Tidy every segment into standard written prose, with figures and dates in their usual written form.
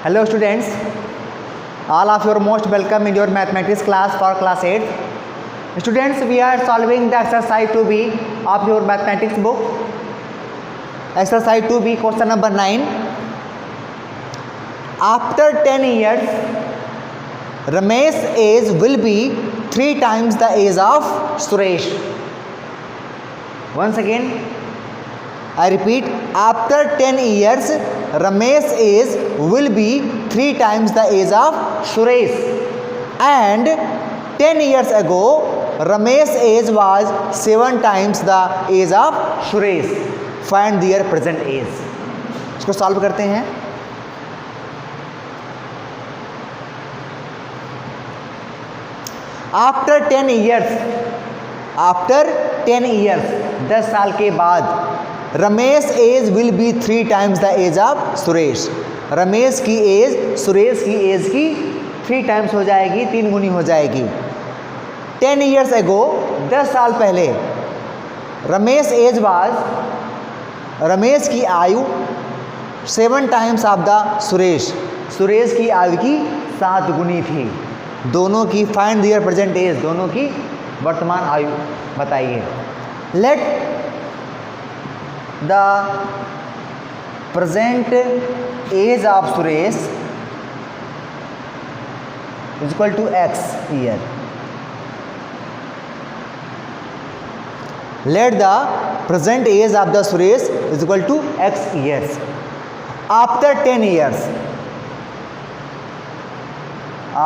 Hello students, all of you are most welcome in your mathematics class for class 8. Students, we are solving the exercise 2b of your mathematics book. Exercise 2b, question number 9. After 10 years, Ramesh's age will be 3 times the age of Suresh. Once again, I repeat, after 10 years, Ramesh's age will be 3 times the age of Suresh. And 10 years ago, Ramesh's age was 7 times the age of Suresh. Find their present age. इसको solve करते हैं. After 10 years 10 साल के बाद Ramesh age will be 3 times the age of Suresh. Ramesh की age Suresh की as की 3 times हो जाएगी, 3 गुनी हो जाएगी. 10 years ago 10 साल पहले रमेश की आयु 7 टाइम्स ऑफ द सुरेश की आयु की 7 गुनी थी. दोनों की फाइंड देयर प्रेजेंट एज, दोनों की वर्तमान आयु बताइए. Let the present age of Suresh is equal to x year. Let the present age of the Suresh is equal to x years. After 10 years,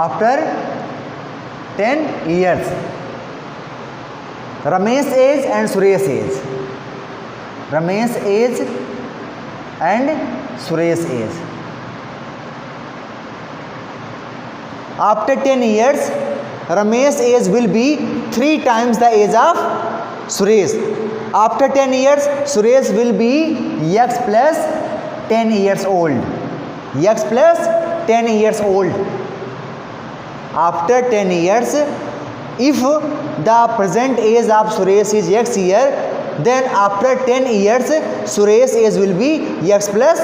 after 10 years, Ramesh age and Suresh age. Ramesh age and Suresh age. After 10 years, Ramesh age will be 3 times the age of Suresh. After 10 years, Suresh will be x plus 10 years old. X plus 10 years old. After 10 years, if the present age of Suresh is x year, then after 10 years, Suresh age will be x plus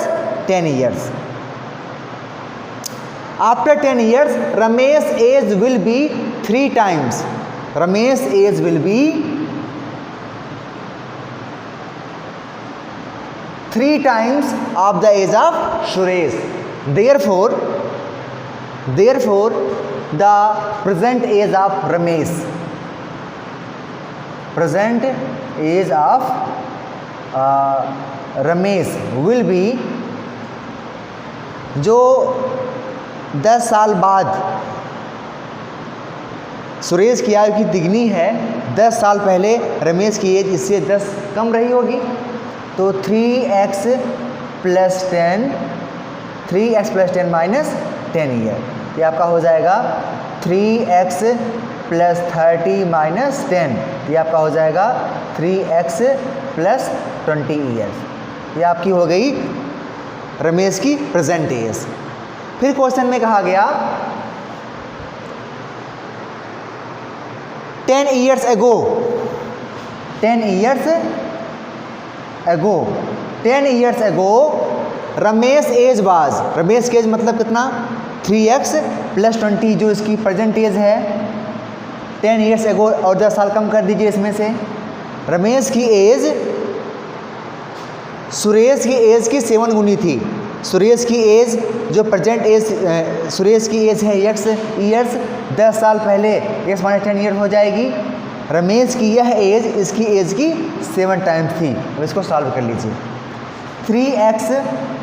10 years. After 10 years, Ramesh age will be 3 times. Ramesh age will be 3 times of the age of Suresh. Therefore, the present age of Ramesh will be, जो 10 साल बाद सुरेश की आयु की तिगनी है, 10 साल पहले रमेश की एज इससे 10 कम रही होगी, तो 3x प्लस 10 माइनस 10 ईयर. ये आपका हो जाएगा 3x प्लस 30 माइनस 10. ये आपका हो जाएगा 3x प्लस 20 ईयर्स. ये आपकी हो गई रमेश की प्रेजेंट एज. फिर क्वेश्चन में कहा गया 10 years ago Ramesh age was, Ramesh की एज मतलब कितना, 3x प्लस 20 जो इसकी प्रेजेंट एज है. 10 years ago और 10 साल कम कर दीजिए इसमें से. रमेश की एज सुरेश की एज की 7 गुनी थी. सुरेश की एज जो प्रेजेंट एज सुरेश की एज है x ईयर्स, 10 साल पहले x माइनस 10 ईयर हो जाएगी. रमेश की यह एज इसकी एज की 7 टाइम्स थी. अब इसको सॉल्व कर लीजिए. 3x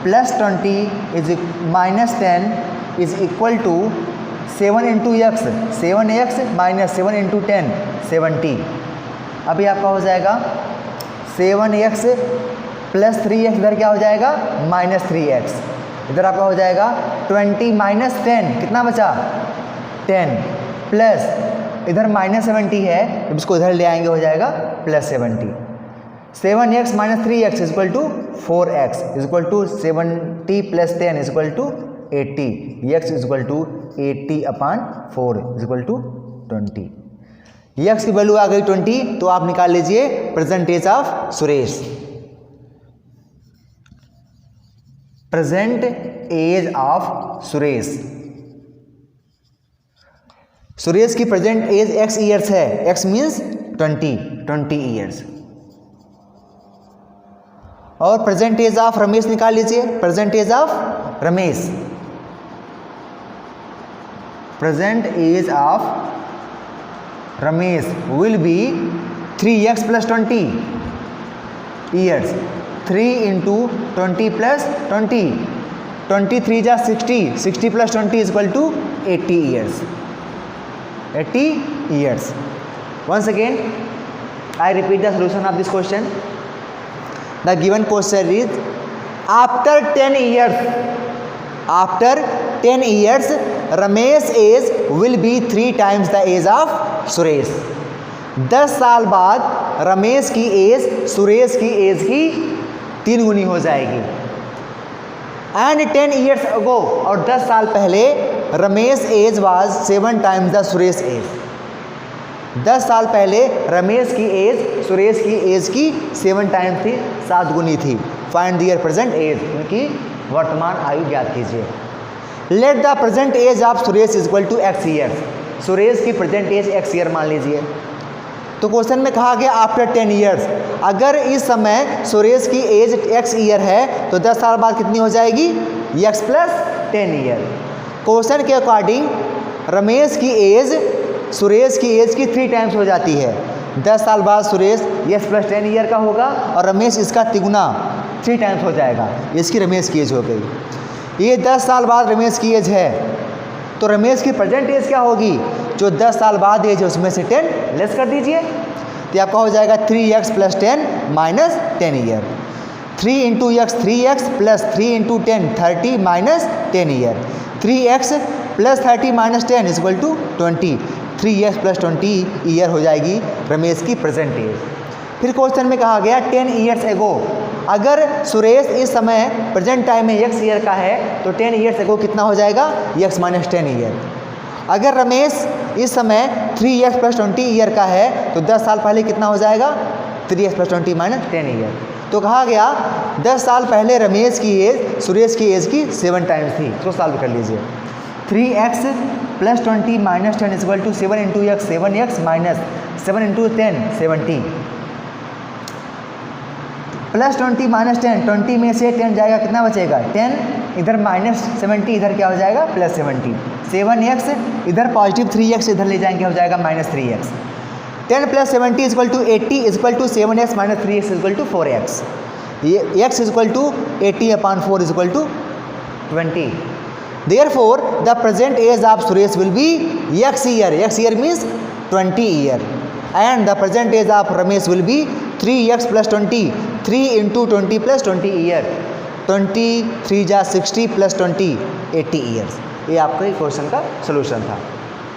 plus 20 is minus 10 is equal to 7 into x, 7x minus 7 into 10 70. अभी आपका हो जाएगा 7x प्लस 3x, इधर क्या हो जाएगा माइनस 3x. इधर आपका हो जाएगा 20 माइनस 10, कितना बचा 10, प्लस इधर माइनस 70 है, जब इसको इधर ले आएंगे हो जाएगा plus 70. 7x minus 3x is equal to 4x is equal to 70 plus 10 is equal to 80. x is equal to 80 upon 4 is equal to 20. x की वैल्यू आ गई 20, तो आप निकाल लीजिए present age of Suresh. Present age of Suresh. Suresh की present age x years है, x means 20 years. और प्रेजेंट एज ऑफ रमेश निकाल लीजिए, present age of Ramesh, present age of Ramesh will be 3x + 20 years. 3 × 20 + 20, 23 जा 60, 60 + 20 = 80 years, 80 years. Once again, I repeat the solution of this question. The given question is, after 10 years, Ramesh age will be 3 times the age of Suresh. 10 साल बाद रमेश की age Suresh की as की 3 गुनी हो जाएगी। And 10 years ago, और 10 साल पहले Ramesh age was 7 times the Suresh age. 10 साल पहले रमेश की एज सुरेश की एज की 7 टाइम्स थी, 7 गुनी थी। फाइंड दियर प्रेजेंट एज, उनकी वर्तमान आयु ज्ञात कीजिए। Let the present age of Suresh equal to x years. Suresh की प्रेजेंट एज x ईयर मान लीजिए। तो क्वेश्चन में कहा गया आफ्टर 10 ईयर्स, अगर इस समय सुरेश की एज x ईयर है तो 10 साल बाद कितनी हो जाएगी, x + 10 ईयर। क्वेश्चन के अकॉर्डिंग रमेश की एज सुरेश की एज की 3 टाइम्स हो जाती है। 10 साल बाद सुरेश x + 10 ईयर का होगा और रमेश इसका तिगुना 3 टाइम्स हो जाएगा, इसकी रमेश की एज हो गई। ये 10 साल बाद रमेश की एज है, तो रमेश की प्रेजेंट एज क्या होगी, जो 10 साल बाद एज है उसमें से 10 लेस कर दीजिए, तो आपका हो जाएगा 3x + 10 - 10 year. 3 × x 3x + 3 × 10 30 - 10 year. 3x + 30 - 10 = 20। 3x + 20 year हो जाएगी रमेश की प्रेजेंट एज। फिर क्वेश्चन में कहा गया 10 years ago, अगर सुरेश इस समय प्रेजेंट टाइम में x ईयर का है तो 10 years ago कितना हो जाएगा, x - 10 ईयर। अगर रमेश इस समय 3x + 20 ईयर का है तो 10 साल पहले कितना हो जाएगा, 3x + 20 - 10 ईयर। तो कहा गया 10 साल पहले रमेश की एज सुरेश की एज की 7 टाइम्स थी, तो सॉल्व कर लीजिए। 3x + 20 - 10 = 7 × x, 7x - 7 × 10 70 +20 - 10, 20 में से 10 जाएगा, कितना बचेगा 10, इधर -70, इधर क्या हो जाएगा +70। 7x इधर पॉजिटिव 3x इधर ले जाएंगे, हो जाएगा -3x। 10 + 70 = 80 = 7x - 3x = 4x। ये x = 80/4 = 20। Therefore, the present age of Suresh will be x year. X year means 20 year. And the present age of Ramesh will be 3x + 20. 3 × 20 + 20 year. 23 जा 60 + 20 80 years. ये आपके question का solution था।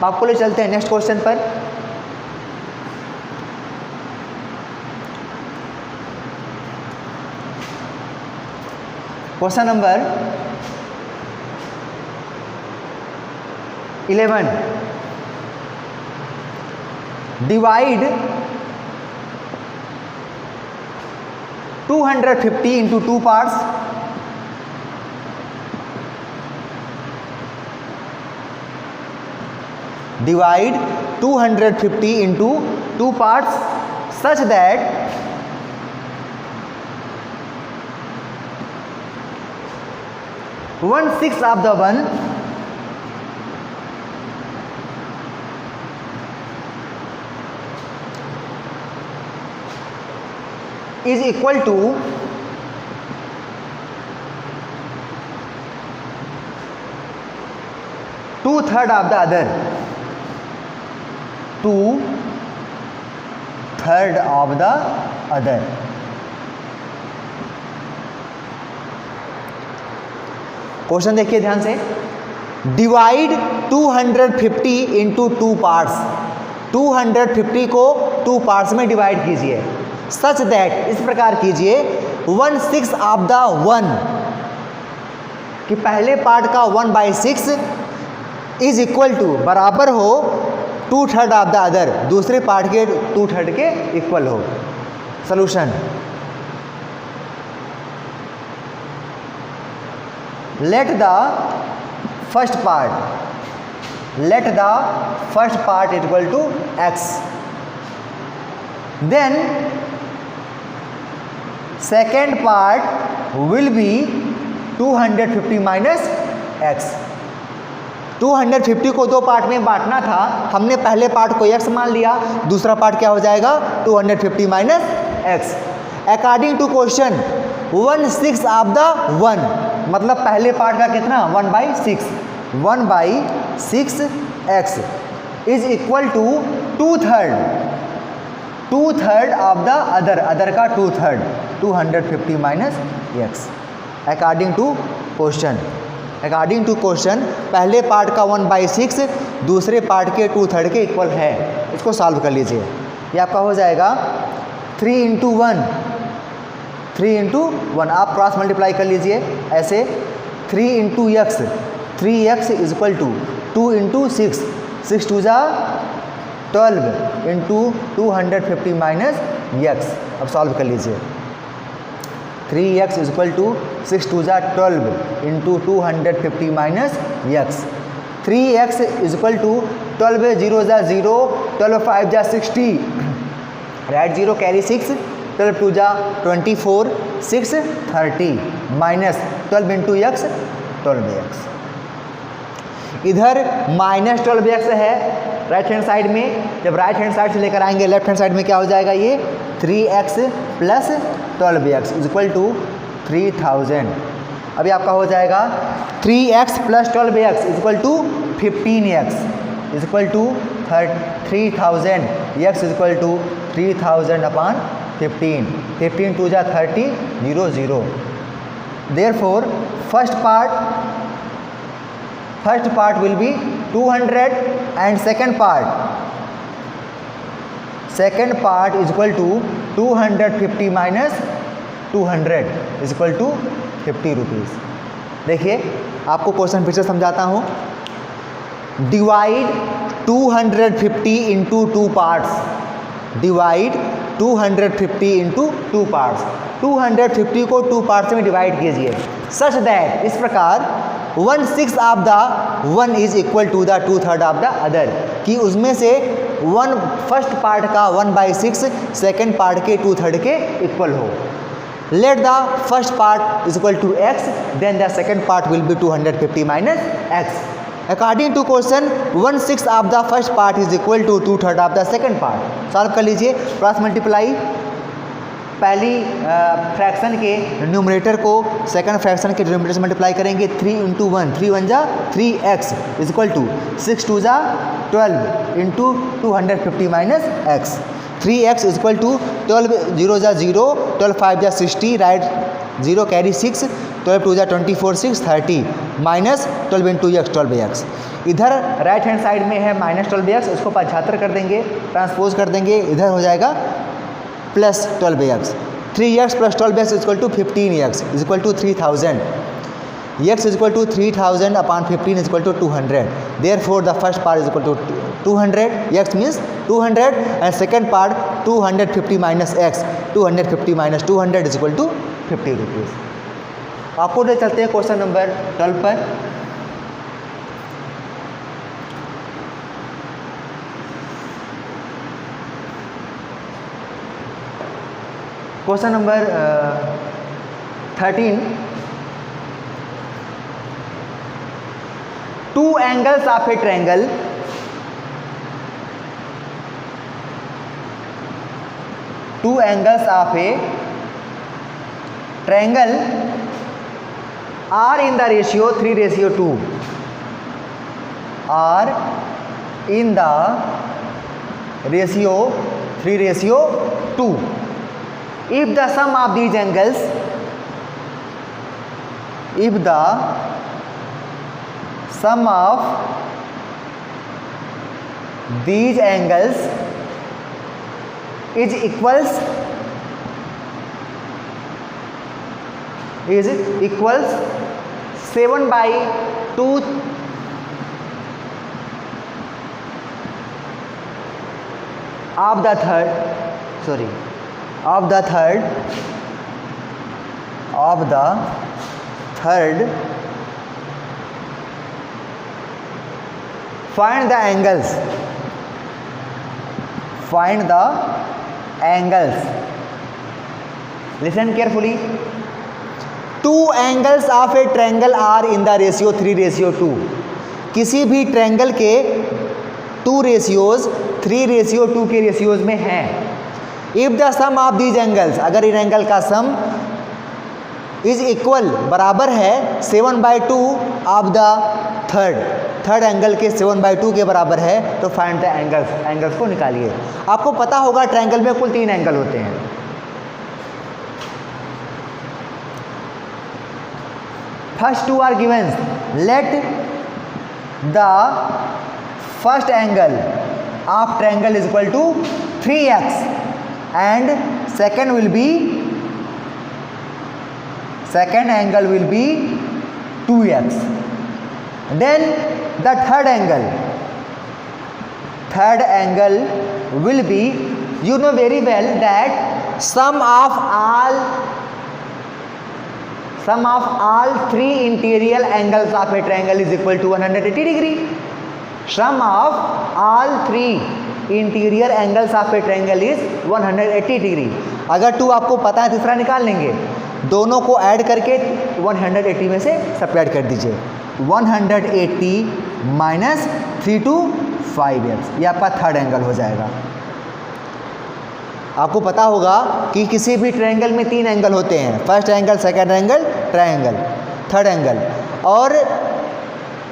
आपको ले चलते हैं नेक्स्ट क्वेश्चन पर। Question number 11, divide 250 into 2 parts. Divide 250 into 2 parts such that 1/6 of the one is equal to 2/3 of the other. 2/3 of the other. Question देखिए ध्यान से। Divide 250 into 2 parts. 250 को 2 पार्ट्स में डिवाइड कीजिए। सच दैट, इस प्रकार कीजिए 1/6 ऑफ द 1, कि पहले पार्ट का 1/6 इज इक्वल टू बराबर हो 2/3 ऑफ द अदर, दूसरे पार्ट के 2/3 के इक्वल हो। Solution let the first part equal to x, then second part will be 250 minus x। 250 को दो पार्ट में बांटना था, हमने पहले पार्ट को x मान लिया, दूसरा पार्ट क्या हो जाएगा 250 minus x। According to question 1/6 of the 1, मतलब पहले पार्ट का कितना 1/6, 1/6 x is equal to 2/3 of the other का 2/3, 250 minus x। According to question पहले पार्ट का 1/6 दूसरे पार्ट के 2/3 के इक्वल है। इसको सॉल्व कर लीजिए, ये आपका हो जाएगा 3 into 1, आप क्रॉस मल्टीप्लाई कर लीजिए ऐसे 3 into x, 3x is equal to 2 into 6, 6 2 जा 12 इंटू 250 माइनस x। अब सॉल्व कर लीजिए, 3x इज इक्वल टू 6 2 जा 12 into 250 minus x। 3x is equal to 12 0 जा 0, 12 5 जा 60, राइट 0 कैरी 6, 12 2 जा 24, 6 30 माइनस 12 इंटू x 12x। इधर माइनस 12x है राइट हैंड साइड में, जब राइट हैंड साइड से लेकर आएंगे लेफ्ट हैंड साइड में क्या हो जाएगा, ये 3x plus 12x is equal to 3000। अभी आपका हो जाएगा 3x plus 12x is equal to 15x is equal to 3000, x is equal to 3000 upon 15, 15 2 जा 30, 0 0। Therefore first part will be 200 and second part is equal to 250 minus 200 is equal to 50 rupees. देखिए आपको question फिर से समझाता हूँ। Divide 250 into 2 parts, divide 250 into 2 parts, 250 को 2 parts में divide कीजिए सच दैट, इस प्रकार 1/6 of the 1 is equal to the 2/3 of the other, कि उसमें से फर्स्ट पार्ट का 1/6 सेकेंड पार्ट के 2/3 के इक्वल हो। Let the first part is equal to x, then the second part will be 250 minus x। According to question 1/6 of the first part is equal to 2/3 of the second part. Solve कर लीजिए, cross multiply, पहली fraction के numerator को second fraction के denominator से multiply करेंगे। 3 into 1, 3 1 जा 3x is equal to 6 2 जा 12 into 250 minus x। 3x is equal to 12 0 जा 0, 12 5 जा 60, राइट 0 कैरी 6, 12 2 जा 24, 6 30 माइनस 12 इंटू x 12x। इधर राइट हैंड साइड में है माइनस 12x, उसको 75 कर देंगे, ट्रांसपोज कर देंगे, इधर हो जाएगा plus 12x। 3x plus 12x is equal to 15x is equal to 3000, x is equal to 3000 upon 15 is equal to 200। Therefore the first part is equal to 200, x means 200 and second part 250 minus x, 250 minus 200 is equal to 50 rupees. आपको ले चलते हैं question number 12 पर। Question number 13, 2 angles of a triangle are in the ratio 3:2, are in the ratio 3:2. If the sum of these angles, if the sum of these angles is equals 7/2 of the third, sorry, of the third find the angles, find the angles, listen carefully. Two angles of a triangle are in the ratio 3:2। किसी भी triangle के 2 ratios 3:2 के ratios में हैं। If the sum of these angles, अगर इन angle का सम is equal, बराबर है 7/2 ऑफ द थर्ड एंगल के 7/2 के बराबर है, तो फाइंड द एंगल्स, एंगल्स को निकालिए। आपको पता होगा ट्रायंगल में कुल 3 एंगल होते हैं। First 2 are given, let the first angle of triangle is equal to 3x and second angle will be 2x. Then the third angle will be, you know very well that sum of all 3 interior angles of a triangle is equal to 180 degree. Sum of all 3 interior angles of a triangle is 180 degree. अगर 2 आपको पता है, तीसरा निकाल लेंगे। दोनों को add करके 180 में से सब्ट्रैक्ट कर दीजिए। 180 माइनस 3 to 5x, ये आपका थर्ड एंगल हो जाएगा। आपको पता होगा कि किसी भी ट्रायंगल में 3 एंगल होते हैं, first angle, second angle, triangle, third angle. और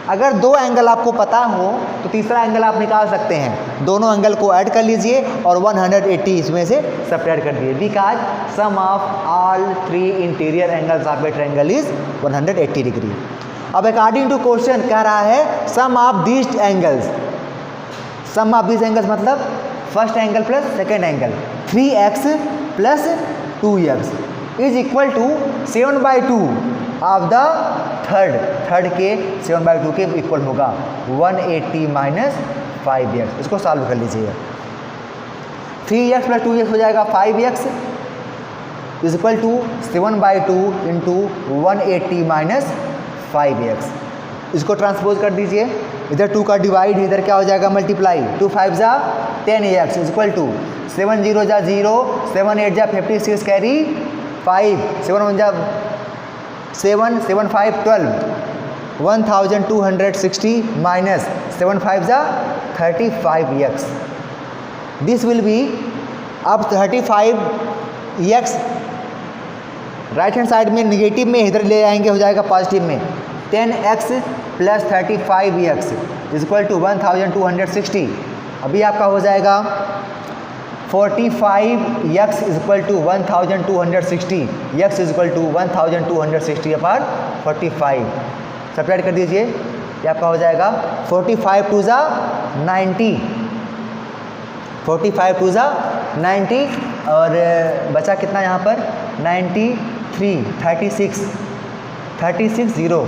अगर 2 एंगल आपको पता हो तो तीसरा एंगल आप निकाल सकते हैं। दोनों एंगल को ऐड कर लीजिए और 180 इसमें से सब्ट्रैक्ट कर दिए। Because sum of all 3 interior angles of a triangle is 180 degree. अब अकॉर्डिंग टू क्वेश्चन कह रहा है sum of these angles, sum of these angles मतलब first angle plus second angle, 3x plus 2x is equal to 7/2 of the third के 7/2 के equal होगा 180 minus 5x। इसको solve कर लीजिए। 3x प्लस 2x हो जाएगा 5x is equal to 7/2 into 180 minus 5x। इसको ट्रांसपोज कर दीजिए, इधर 2 का डिवाइड, इधर क्या हो जाएगा मल्टीप्लाई। 2 5 जा 10x इज इक्वल टू 7 0 जा 0, 7 8 जा 56 कैरी 5, 7 1 जा 7, 7 5 12, 1260 माइनस 7 5 जा 35x। दिस विल बी, अब 35x राइट हैंड साइड में निगेटिव में इधर ले आएंगे, हो जाएगा पॉजिटिव में। 10x plus 35x is equal to 1260। अभी आपका हो जाएगा 45x is equal to 1260, x is equal to 1260 upon 45। Subtract कर दीजिए, ये आपका हो जाएगा 45 2 जा 90, 45 2 जा 90 और बचा कितना यहाँ पर 93, 36 0,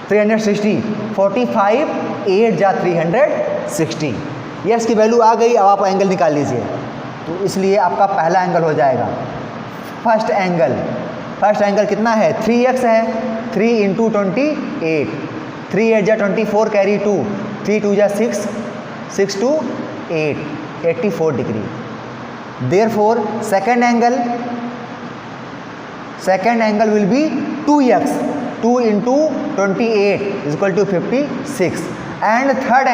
360, 45 8 जा 360। ये इसकी वैल्यू आ गई। अब आप एंगल निकाल लीजिए, तो इसलिए आपका पहला एंगल हो जाएगा फर्स्ट एंगल कितना है 3x है, 3 इंटू 28, 3 8 जा 24 कैरी 2, 3 2 जा 6, 6 2 8, 84 degree. Therefore second angle will be 2x, 2 into 28 is equal to 56 and third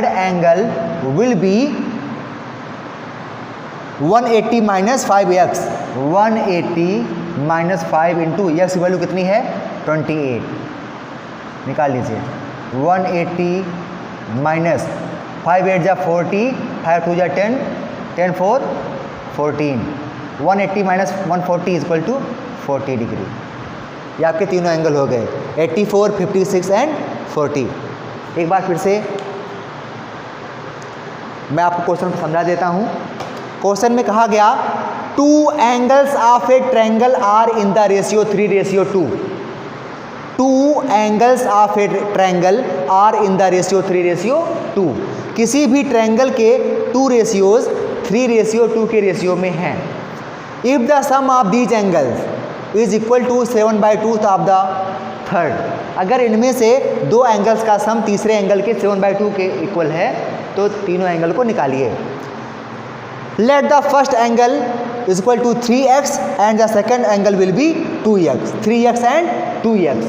angle will be 180 minus 5x, 180 minus 5 into x की वैल्यू कितनी है 28, निकाल लीजिए। 180 माइनस 5 8 जा 40, 5 2 जा 10, 10 4 14, 180 minus 140 is equal to 40 degree. ये आपके तीनों एंगल हो गए 84, 56 एंड 40। एक बार फिर से मैं आपको क्वेश्चन को समझा देता हूँ। क्वेश्चन में कहा गया 2 angles of a triangle are in the ratio 3:2। 2 angles of a triangle are in the ratio 3:2। किसी भी ट्रायंगल के 2 रेशियोज 3:2 के रेशियो में हैं। If the sum of these angles is equal to 7/2 of the third. अगर इनमें से दो एंगल्स का सम तीसरे एंगल के 7/2 के इक्वल है तो तीनों एंगल को निकालिए। Let the first angle is equal to 3x and the second angle will be 2x, 3x and 2x।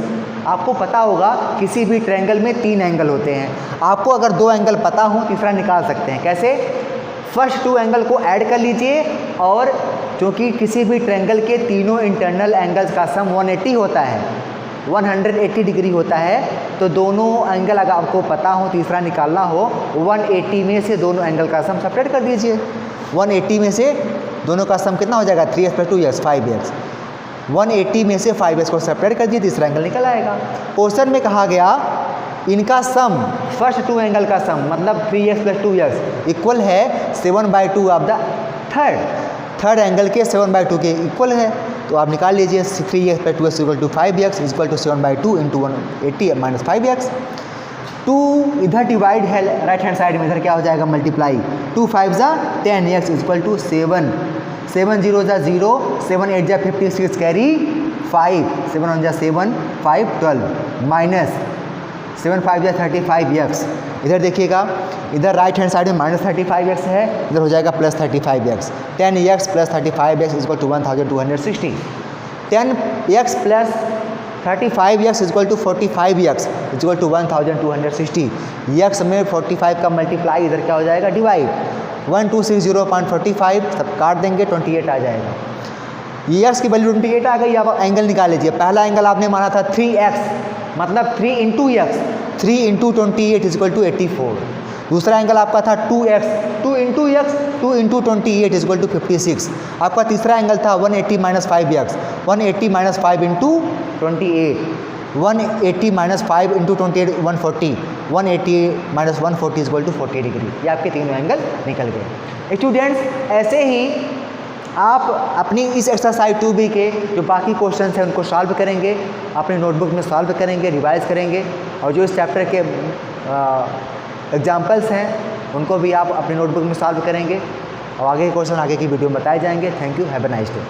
आपको पता होगा किसी भी ट्रायंगल में 3 एंगल होते हैं। आपको अगर 2 एंगल पता हो तीसरा निकाल सकते हैं। कैसे? फर्स्ट 2 एंगल को ऐड कर लीजिए, और क्योंकि किसी भी ट्रायंगल के तीनों इंटरनल एंगल्स का सम 180 होता है, 180 डिग्री होता है, तो दोनों एंगल अगर आपको पता हो तीसरा निकालना हो, 180 में से दोनों एंगल का सम सेपरेट कर दीजिए। 180 में से दोनों का सम कितना हो जाएगा? 3x + 2x 5x। 180 में से 5x को सेपरेट कर दिए, तीसरा एंगल निकल आएगा। क्वेश्चन में कहा गया इनका सम, फर्स्ट 2 एंगल का सम मतलब 3x + 2x इक्वल है 7/2 ऑफ द थर्ड एंगल के 7/2 के इक्वल है। तो आप निकाल लीजिए 3x + 2x equal to 5x equal to 7/2 into 180 minus 5x। 2 इधर डिवाइड है राइट हैंड साइड में, इधर क्या हो जाएगा? मल्टीप्लाई। 2 5 ज़ा 10x इक्वल टू 7, 7 0 ज़ा 0, 7 8 ज़ा 56 कैरी 5, 7 1 ज़ा 7, 5 12 माइनस 7 5 ज़ा 35x। इधर देखिएगा, इधर राइट हैंड साइड में माइनस 35x है, इधर हो जाएगा plus 35x। 10x + 35x equal to 1260। 10x + 35x equal to 45x equal to 1260। x में 45 का मल्टीप्लाई, इधर क्या हो जाएगा? डिवाइड। 1260.45 सब काट देंगे, 28 आ जाएगा। x की वैल्यू 28 आ गई। अब एंगल निकाल लीजिए। पहला एंगल आपने माना था 3x, मतलब 3 × x, 3 × 28 इक्वल टू 84। दूसरा एंगल आपका था 2x, 2 × x, 2 × 28 इक्वल टू 56। आपका तीसरा एंगल था 180 - 5x, 180 - 5 × 28, 180 - 5 × 28 140, 180 - 140 इक्वल टू 40 डिग्री। ये आपके तीनों एंगल निकल गए। स्टूडेंट्स, ऐसे ही आप अपनी इस एक्सरसाइज 2B के जो बाकी क्वेश्चंस हैं उनको सॉल्व करेंगे, अपने नोटबुक में सॉल्व करेंगे, रिवाइज करेंगे, और जो इस चैप्टर के एग्जाम्पल्स हैं उनको भी आप अपने नोटबुक में सॉल्व करेंगे, और आगे के क्वेश्चन आगे की वीडियो में बताए जाएंगे। Thank you, have a nice day.